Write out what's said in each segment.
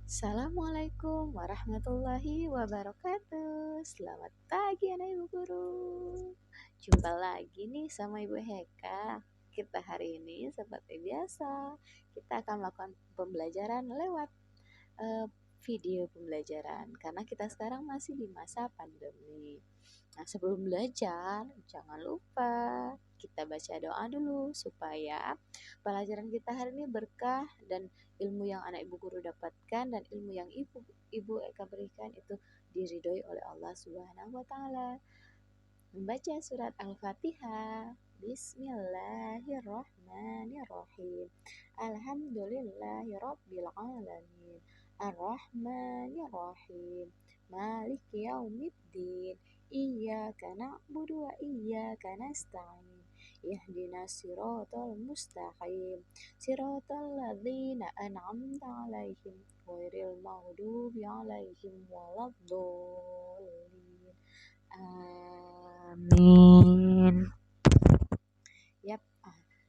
Assalamualaikum warahmatullahi wabarakatuh. Selamat pagi anak ibu guru. Jumpa lagi nih sama Ibu Heka. Kita hari ini seperti biasa, kita akan melakukan pembelajaran lewat eh, video pembelajaran karena kita sekarang masih di masa pandemi. Nah, sebelum belajar, jangan lupa kita baca doa dulu supaya pelajaran kita hari ini berkah dan ilmu yang anak ibu guru dapatkan dan ilmu yang ibu Eka berikan itu diridhoi oleh Allah Subhanahu wa taala. Membaca surat Al-Fatihah. Bismillahirrahmanirrahim. Alhamdulillahirabbil alamin. Arrahmanirrahim. Maliki yaumiddin. Iyyaka na'budu wa iyyaka nasta'in. Ihdinas siratal mustaqim. Siratal ladzina an'amta 'alaihim ghairil maghdubi 'alaihim waladdallin. Amin. Yap,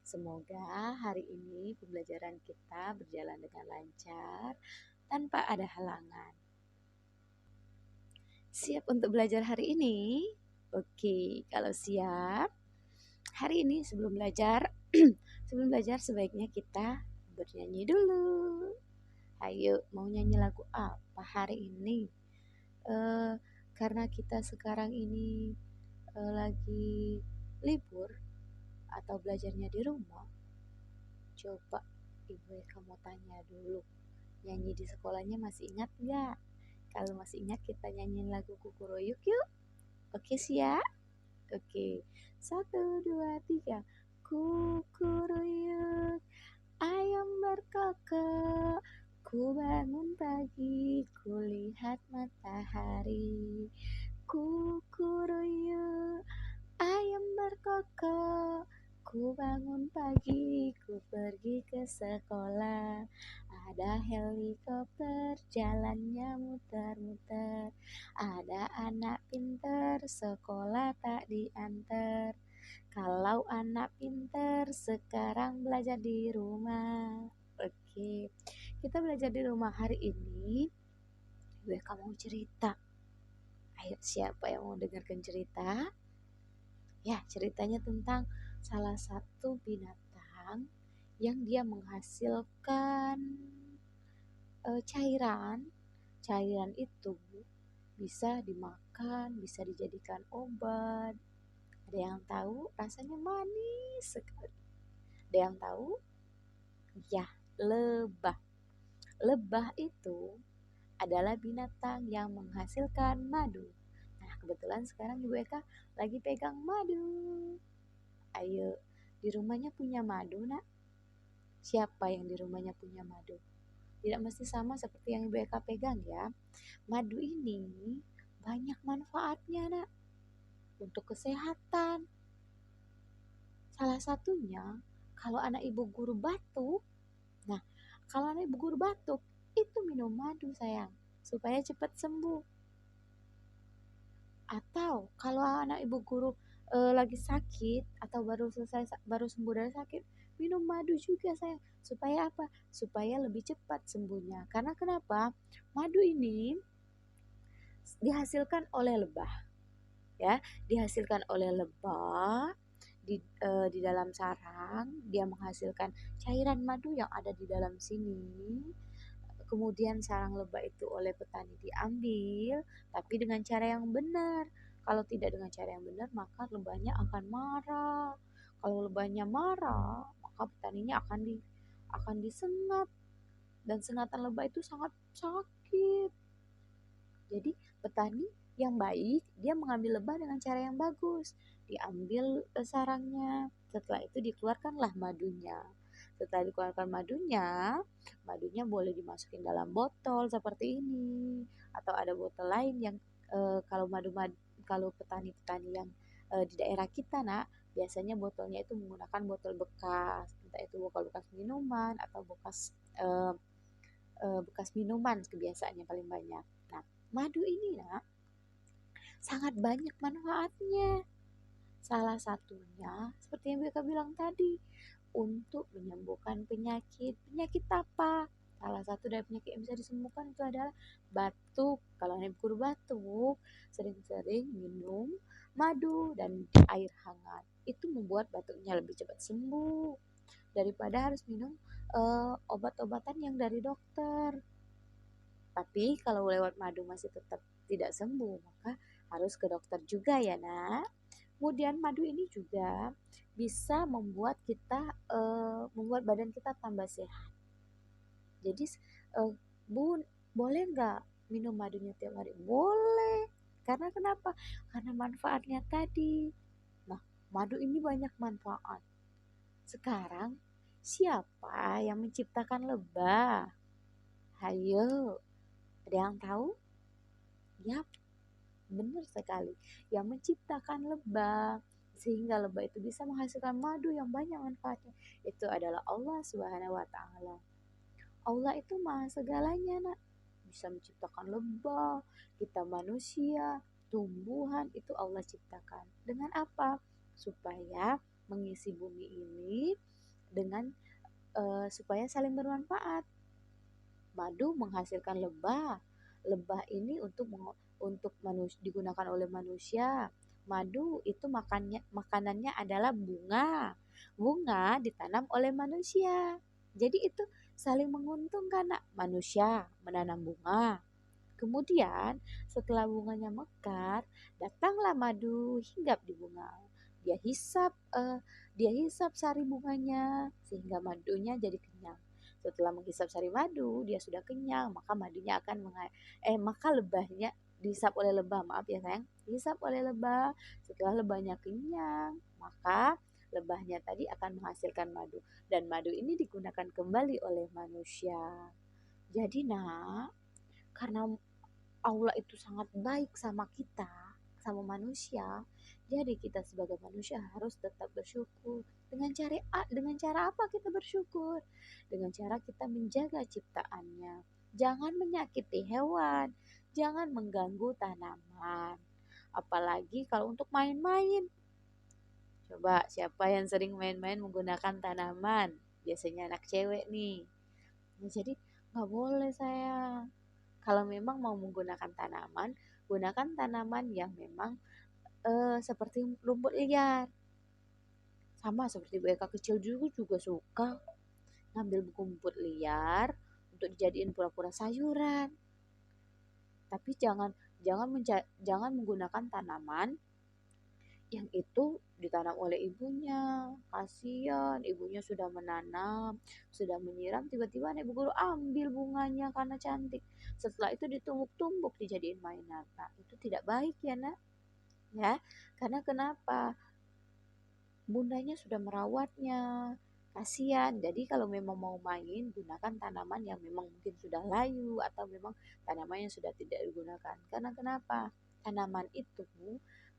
semoga hari ini pembelajaran kita berjalan dengan lancar tanpa ada halangan. Siap untuk belajar hari ini? Oke, kalau siap, hari ini sebelum belajar sebaiknya kita bernyanyi dulu. Ayo, mau nyanyi lagu apa hari ini? Karena kita sekarang ini lagi libur atau belajarnya di rumah, coba ibu kamu tanya dulu, nyanyi di sekolahnya masih ingat nggak? Kalau masih ingat, kita nyanyiin lagu Kukuroyuk yuk. Oke siap? Oke, 1, 2, 3. Kukuruyuk ayam berkokok, ku bangun pagi, ku lihat matahari. Kukuruyuk ayam berkokok, ku bangun pagi, ku pergi ke sekolah. Ada helikopter, jalannya muter-muter. Ada anak pinter, sekolah tak diantar. Kalau anak pinter, sekarang belajar di rumah. Oke, kita belajar di rumah hari ini. Gue kamu cerita. Ayo, siapa yang mau dengarkan cerita? Ya, ceritanya tentang salah satu binatang yang dia menghasilkan cairan. Cairan itu bisa dimakan, bisa dijadikan obat. Ada yang tahu rasanya manis sekali. Ada yang tahu? Ya, lebah. Lebah itu adalah binatang yang menghasilkan madu. Nah, kebetulan sekarang Ibu Eka lagi pegang madu. Ayo, di rumahnya punya madu, nak? Siapa yang di rumahnya punya madu? Tidak mesti sama seperti yang Ibu Eka pegang ya. Madu ini banyak manfaatnya, nak, untuk kesehatan. Salah satunya, kalau anak ibu guru batuk, nah, kalau anak ibu guru batuk, itu minum madu sayang, supaya cepat sembuh. Atau kalau anak ibu guru lagi sakit atau baru sembuh dari sakit, minum madu juga sayang, supaya apa? Supaya lebih cepat sembuhnya. Karena kenapa? Madu ini dihasilkan oleh lebah, ya, dihasilkan oleh lebah di dalam sarang. Dia menghasilkan cairan madu yang ada di dalam sini. Kemudian sarang lebah itu oleh petani diambil, tapi dengan cara yang benar. Kalau tidak dengan cara yang benar, maka lebahnya akan marah. Kalau lebahnya marah, maka petaninya akan disengat, dan sengatan lebah itu sangat sakit. Jadi petani yang baik, dia mengambil lebah dengan cara yang bagus. Diambil sarangnya, setelah itu dikeluarkanlah madunya. Setelah dikeluarkan madunya, madunya boleh dimasukin dalam botol seperti ini, atau ada botol lain yang kalau petani-petani yang di daerah kita, nak, biasanya botolnya itu menggunakan botol bekas, entah itu botol bekas minuman atau bekas minuman, kebiasaannya paling banyak. Nah, madu ini, nak, sangat banyak manfaatnya. Salah satunya seperti yang mereka bilang tadi, untuk menyembuhkan penyakit. Penyakit apa? Salah satu dari penyakit yang bisa disembuhkan itu adalah batuk. Kalau Ibu Guru batuk, sering-sering minum madu dan air hangat. Itu membuat batuknya lebih cepat sembuh daripada harus minum obat-obatan yang dari dokter. Tapi kalau lewat madu masih tetap tidak sembuh, maka harus ke dokter juga ya, Nak. Kemudian madu ini juga bisa membuat badan kita tambah sehat. Jadi Bun, boleh nggak minum madunya tiap hari? Boleh. Karena kenapa? Karena manfaatnya tadi. Nah, madu ini banyak manfaat. Sekarang, siapa yang menciptakan lebah? Hayo, ada yang tahu? Yap, benar sekali. Yang menciptakan lebah sehingga lebah itu bisa menghasilkan madu yang banyak manfaatnya. Itu adalah Allah Subhanahu wa taala. Allah itu maha segalanya, Nak. Bisa menciptakan lebah, kita manusia, tumbuhan itu Allah ciptakan. Dengan apa? Supaya mengisi bumi ini dengan supaya saling bermanfaat. Madu menghasilkan lebah. Lebah ini untuk digunakan oleh manusia. Madu itu makanannya adalah bunga. Bunga ditanam oleh manusia. Jadi itu saling menguntungkan, Nak. Manusia menanam bunga. Kemudian setelah bunganya mekar, datanglah madu hinggap di bunga. Dia hisap dia hisap sari bunganya sehingga madunya jadi kenyang. Setelah menghisap sari madu, dia sudah kenyang, maka madunya maka lebahnya dihisap oleh lebah, maaf ya sayang, dihisap oleh lebah. Setelah lebahnya kenyang, maka lebahnya tadi akan menghasilkan madu dan madu ini digunakan kembali oleh manusia. Jadi nak, karena Allah itu sangat baik sama kita, sama manusia. Jadi kita sebagai manusia harus tetap bersyukur. Dengan cara apa kita bersyukur? Dengan cara kita menjaga ciptaannya. Jangan menyakiti hewan, jangan mengganggu tanaman. Apalagi kalau untuk main-main. Coba siapa yang sering main-main menggunakan tanaman? Biasanya anak cewek nih. Nah, jadi nggak boleh sayang. Kalau memang mau menggunakan tanaman, gunakan tanaman yang memang seperti rumput liar. Sama seperti BK kecil juga suka ngambil rumput liar untuk dijadiin pura-pura sayuran. Tapi jangan menggunakan tanaman yang itu ditanam oleh ibunya. Kasihan, ibunya sudah menanam, sudah menyiram, tiba-tiba ibu guru ambil bunganya karena cantik. Setelah itu ditumbuk-tumbuk dijadiin mainan. Nah, itu tidak baik ya, Nak. Ya, karena kenapa? Bundanya sudah merawatnya. Kasihan. Jadi kalau memang mau main, gunakan tanaman yang memang mungkin sudah layu atau memang tanaman yang sudah tidak digunakan. Karena kenapa? Tanaman itu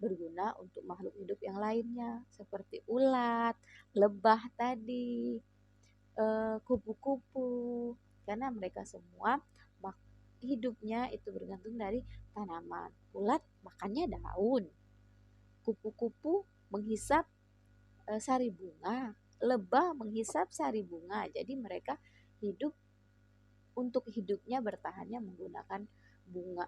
berguna untuk makhluk hidup yang lainnya seperti ulat, lebah tadi, kupu-kupu. Karena mereka semua hidupnya itu bergantung dari tanaman. Ulat makannya daun, kupu-kupu menghisap sari bunga, lebah menghisap sari bunga. Jadi mereka hidup untuk hidupnya bertahannya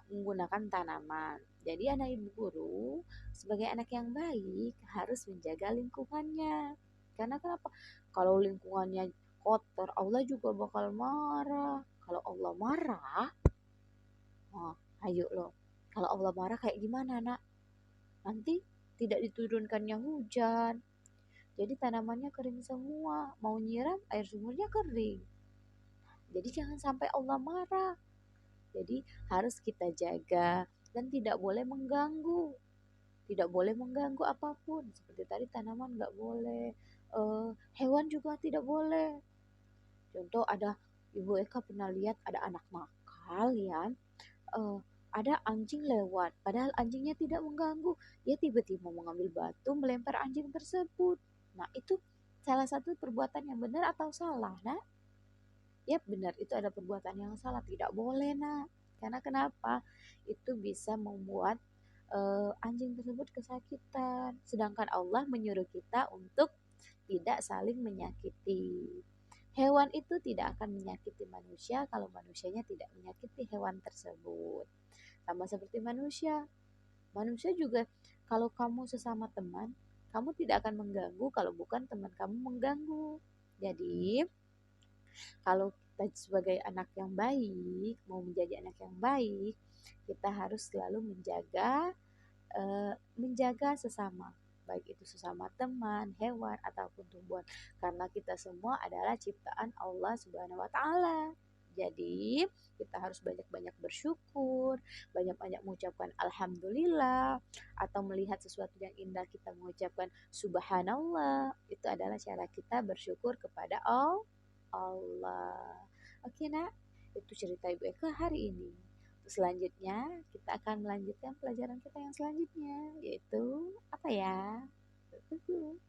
menggunakan tanaman. Jadi anak ibu guru sebagai anak yang baik harus menjaga lingkungannya. Karena kenapa? Kalau lingkungannya kotor, Allah juga bakal marah. Kalau Allah marah, oh, ayo loh. Kalau Allah marah kayak gimana, Nak? Nanti tidak diturunkannya hujan. Jadi tanamannya kering semua. Mau nyiram, air sumurnya kering. Jadi jangan sampai Allah marah. Jadi harus kita jaga dan tidak boleh mengganggu. Tidak boleh mengganggu apapun. Seperti tadi tanaman nggak boleh. Hewan juga tidak boleh. Contoh ada Ibu Eka pernah lihat ada anak nakal ya. eh, ada anjing lewat, padahal anjingnya tidak mengganggu. Dia tiba-tiba mengambil batu melempar anjing tersebut. Nah, itu salah satu perbuatan yang benar atau salah, Nak? Ya, benar, itu ada perbuatan yang salah. Tidak boleh, Nak. Karena kenapa? Itu bisa membuat anjing tersebut kesakitan. Sedangkan Allah menyuruh kita untuk tidak saling menyakiti. Hewan itu tidak akan menyakiti manusia kalau manusianya tidak menyakiti hewan tersebut. Sama seperti manusia. Manusia juga, kalau kamu sesama teman, kamu tidak akan mengganggu kalau bukan teman kamu mengganggu. Jadi, kalau kita sebagai anak yang baik, mau menjadi anak yang baik, kita harus selalu menjaga sesama, baik itu sesama teman, hewan ataupun tumbuhan, karena kita semua adalah ciptaan Allah Subhanahu wa taala. Jadi, kita harus banyak-banyak bersyukur, banyak-banyak mengucapkan alhamdulillah, atau melihat sesuatu yang indah kita mengucapkan subhanallah. Itu adalah cara kita bersyukur kepada Allah. Oke, Nak. Itu cerita Ibu Eka hari ini. Selanjutnya kita akan melanjutkan pelajaran kita yang selanjutnya, yaitu apa ya? Tunggu.